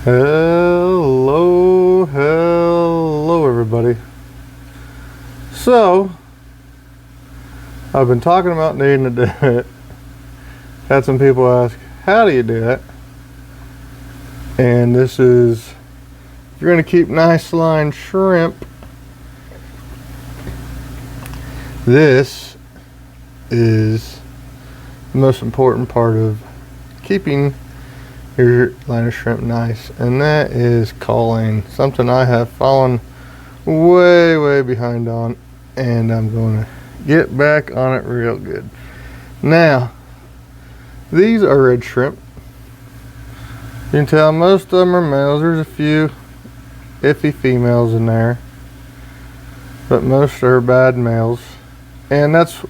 Hello everybody. So I've been talking about needing to do it. Had some people ask, how do you do it? And this is, if you're going to keep nice line shrimp, this is the most important part of keeping your line of shrimp nice, and that is culling. Something I have fallen way behind on, and I'm going to get back on it real good. Now, these are red shrimp. You can tell most of them are males. There's a few iffy females in there, but most are bad males, and that's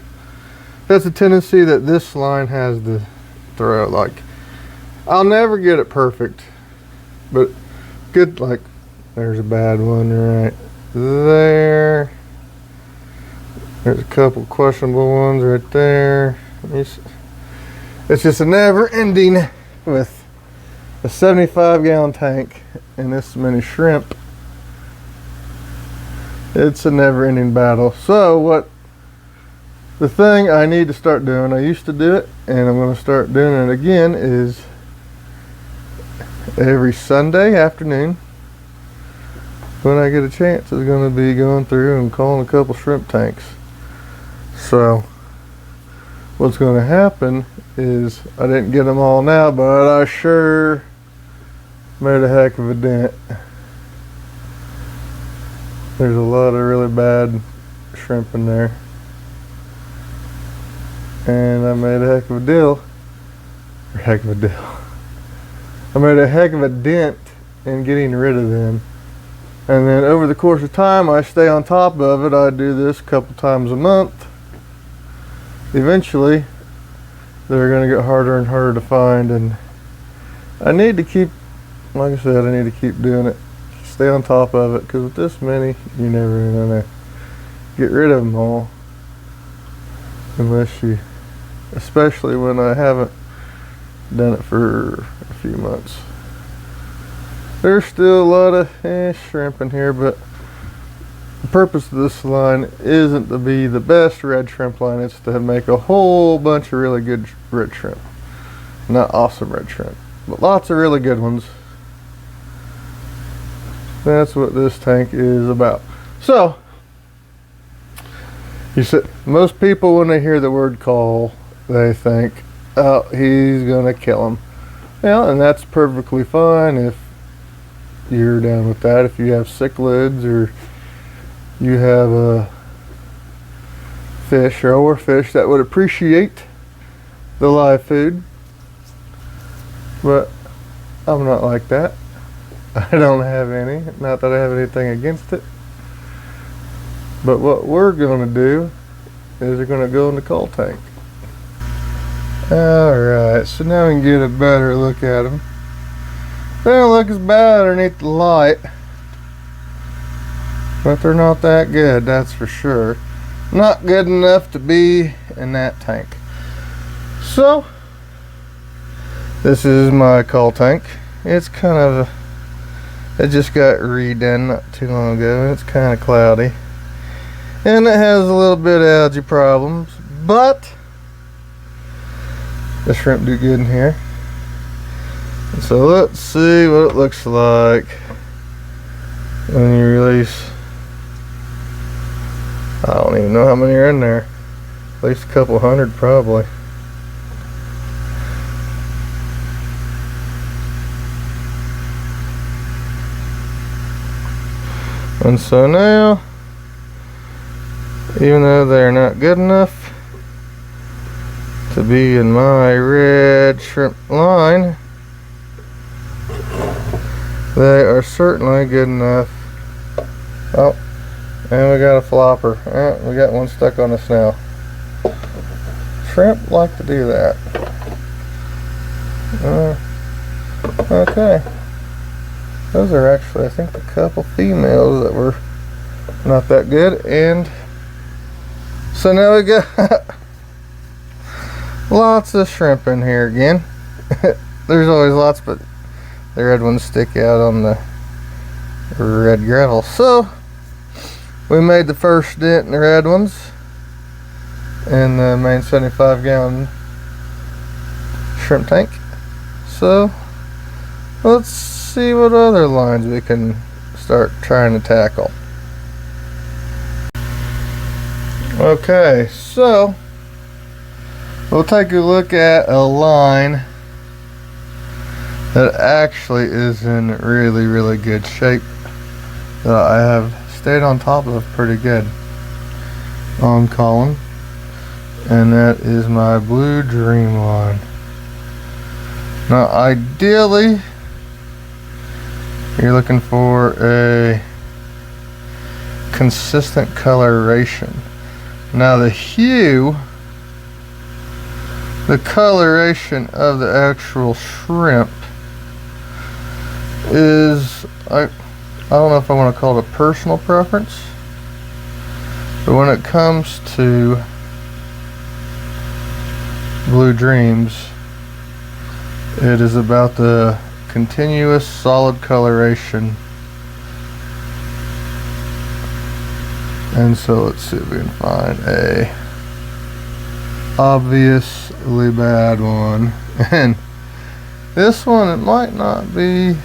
a tendency that this line has to throw. Like, I'll never get it perfect, but good. Like, there's a bad one right there. There's a couple questionable ones right there. It's just a never ending with a 75-gallon tank and this many shrimp. It's a never ending battle. So the thing I need to start doing, I used to do it and I'm going to start doing it again, is every Sunday afternoon when I get a chance is going to be going through and culling a couple shrimp tanks. So what's going to happen is, I didn't get them all now, but I sure made a heck of a dent. There's a lot of really bad shrimp in there, and I made a heck of a deal. I made a heck of a dent in getting rid of them. And then over the course of time, I stay on top of it. I do this a couple times a month. Eventually, they're going to get harder and harder to find, and I need to keep, like I said, I need to keep doing it. Stay on top of it, because with this many, you're never going to get rid of them all. Unless you, especially when I haven't done it for a few months. There's still a lot of shrimp in here, but the purpose of this line isn't to be the best red shrimp line. It's to make a whole bunch of really good red shrimp. Not awesome red shrimp, but lots of really good ones. That's what this tank is about. So, you said, most people when they hear the word cull, they think, oh, he's gonna kill him. Yeah, and that's perfectly fine if you're down with that. If you have cichlids, or you have a fish or fish that would appreciate the live food. But I'm not like that. I don't have any. Not that I have anything against it. But what we're going to do is we're going to go in the cull tank. Alright, so now we can get a better look at them. They don't look as bad underneath the light, but they're not that good, that's for sure. Not good enough to be in that tank. So, this is my cull tank. It's kind of, it just got redone not too long ago, and it's kind of cloudy. And it has a little bit of algae problems, but the shrimp do good in here. So let's see what it looks like when you release. I don't even know how many are in there. At least a couple hundred probably. And so now, even though they're not good enough to be in my red shrimp line, they are certainly good enough. Oh, and we got a flopper. We got one stuck on us now. Shrimp like to do that. Okay. Those are actually, I think, a couple females that were not that good. And so now we got lots of shrimp in here again. There's always lots, but the red ones stick out on the red gravel. So we made the first dent in the red ones in the main 75-gallon shrimp tank. So let's see what other lines we can start trying to tackle. Okay, so we'll take a look at a line that actually is in really good shape, that I have stayed on top of pretty good on culling, and that is my Blue Dream line. Now ideally you're looking for a consistent coloration. Now the hue, the coloration of the actual shrimp is, I don't know if I want to call it a personal preference, but when it comes to Blue Dreams, it is about the continuous solid coloration. And so let's see if we can find a obviously bad one. And this one, it might not be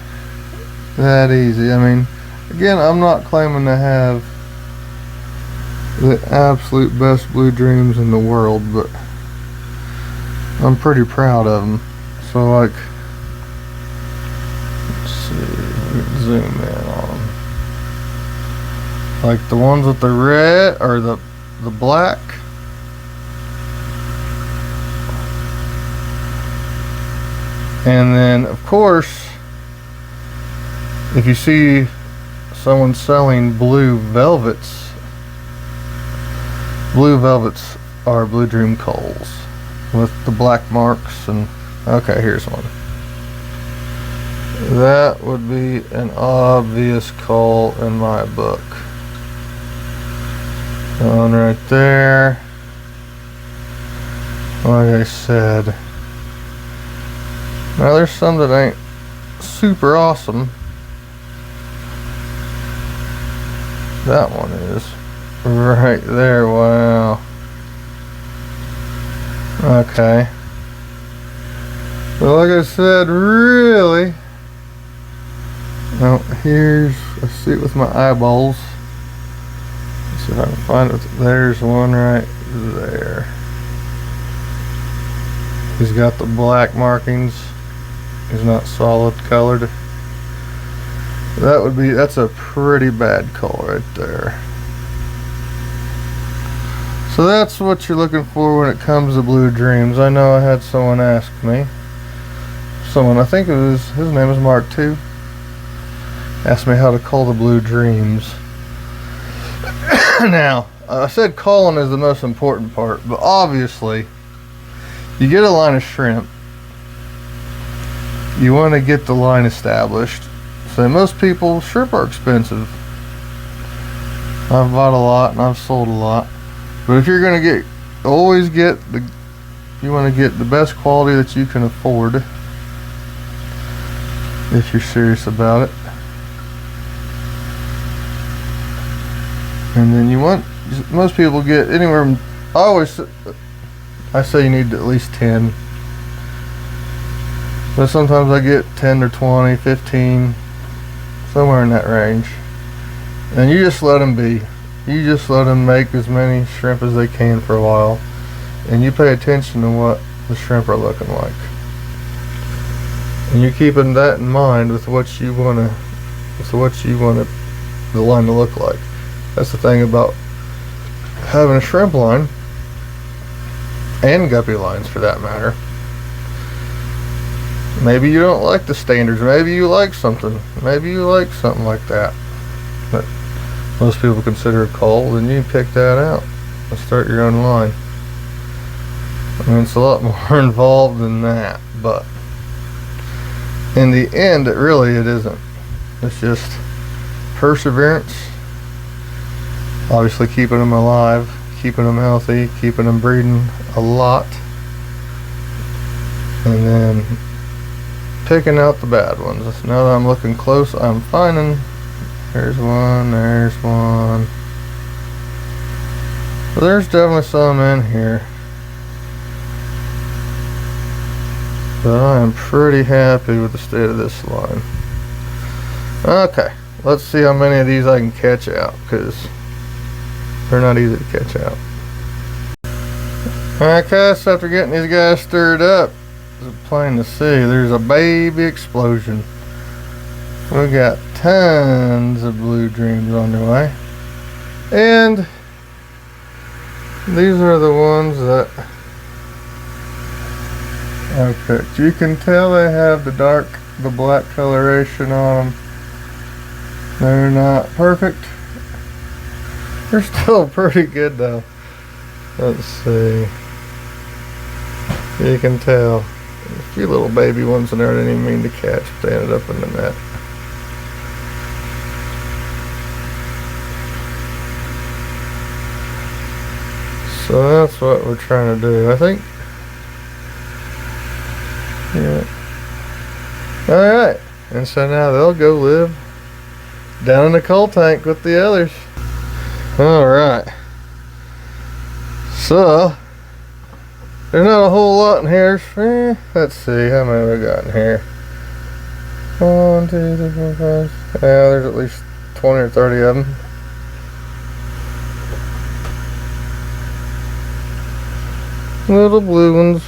that easy. I mean, again, I'm not claiming to have the absolute best Blue Dreams in the world, but I'm pretty proud of them. So like, let's see, we can zoom in on them. Like the ones with the red or the black, and then of course if you see someone selling blue velvets are Blue Dream culls with the black marks. And okay, here's one. That would be an obvious cull in my book. One right there. Like I said, now there's some that ain't super awesome. That one is right there. Wow. Okay. Well, like I said, really. Now here's, I see it with my eyeballs. See if I can find it. There's one right there. He's got the black markings. He's not solid colored. That's a pretty bad cull right there. So that's what you're looking for when it comes to Blue Dreams. I know I had someone ask me. I think it was, his name is Mark too, asked me how to cull the Blue Dreams. Now, I said culling is the most important part, but obviously, you get a line of shrimp, you want to get the line established. So most people, shrimp are expensive. I've bought a lot and I've sold a lot. But if you're going to you want to get the best quality that you can afford, if you're serious about it. And then most people get anywhere from, I say you need at least 10. But sometimes I get 10 or 20, 15, somewhere in that range. And you just let them be. You just let them make as many shrimp as they can for a while. And you pay attention to what the shrimp are looking like. And you're keeping that in mind with what you want the line to look like. That's the thing about having a shrimp line, and guppy lines for that matter. Maybe you don't like the standards. Maybe you like something. Maybe you like something like that that most people consider a cull. Then you pick that out and start your own line. I mean, it's a lot more involved than that, but in the end, it isn't. It's just perseverance. Obviously, keeping them alive, keeping them healthy, keeping them breeding a lot, and then picking out the bad ones. Now that I'm looking close, I'm finding there's one, there's one. But there's definitely some in here. But I am pretty happy with the state of this line. Okay, let's see how many of these I can catch out, because they're not easy to catch out. Alright guys, after getting these guys stirred up, it's plain to see there's a baby explosion. We got tons of blue dreams on their way. And these are the ones that I picked. You can tell they have the black coloration on them. They're not perfect. They're still pretty good though. Let's see. You can tell. A few little baby ones in there I didn't even mean to catch, but they ended up in the net. So that's what we're trying to do, I think. Yeah. Alright. And so now they'll go live down in the cull tank with the others. Alright. So, there's not a whole lot in here. Let's see, how many we got in here? 1, 2, 3, 4, 5. Yeah, there's at least 20 or 30 of them. Little blue ones.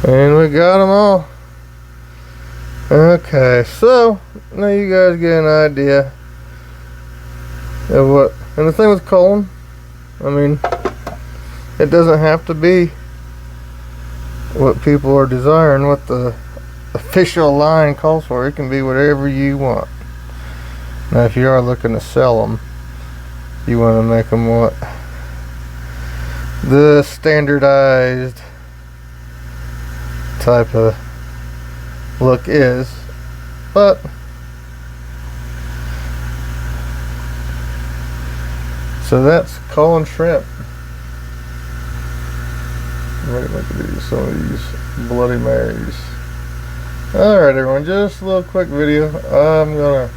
And we got them all. Okay, so now you guys get an idea of what. And the thing with culling, I mean, it doesn't have to be what people are desiring, what the official line calls for. It can be whatever you want. Now, if you are looking to sell them, you want to make them what the standardized type of look is. But so that's Culling Shrimp. Look at these, some of these Bloody Marys. Alright everyone, just a little quick video. I'm gonna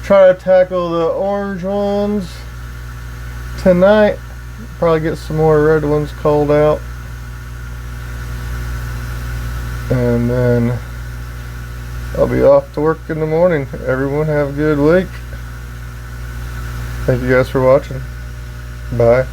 try to tackle the orange ones tonight. Probably get some more red ones culled out. And then I'll be off to work in the morning. Everyone have a good week. Thank you guys for watching. Bye.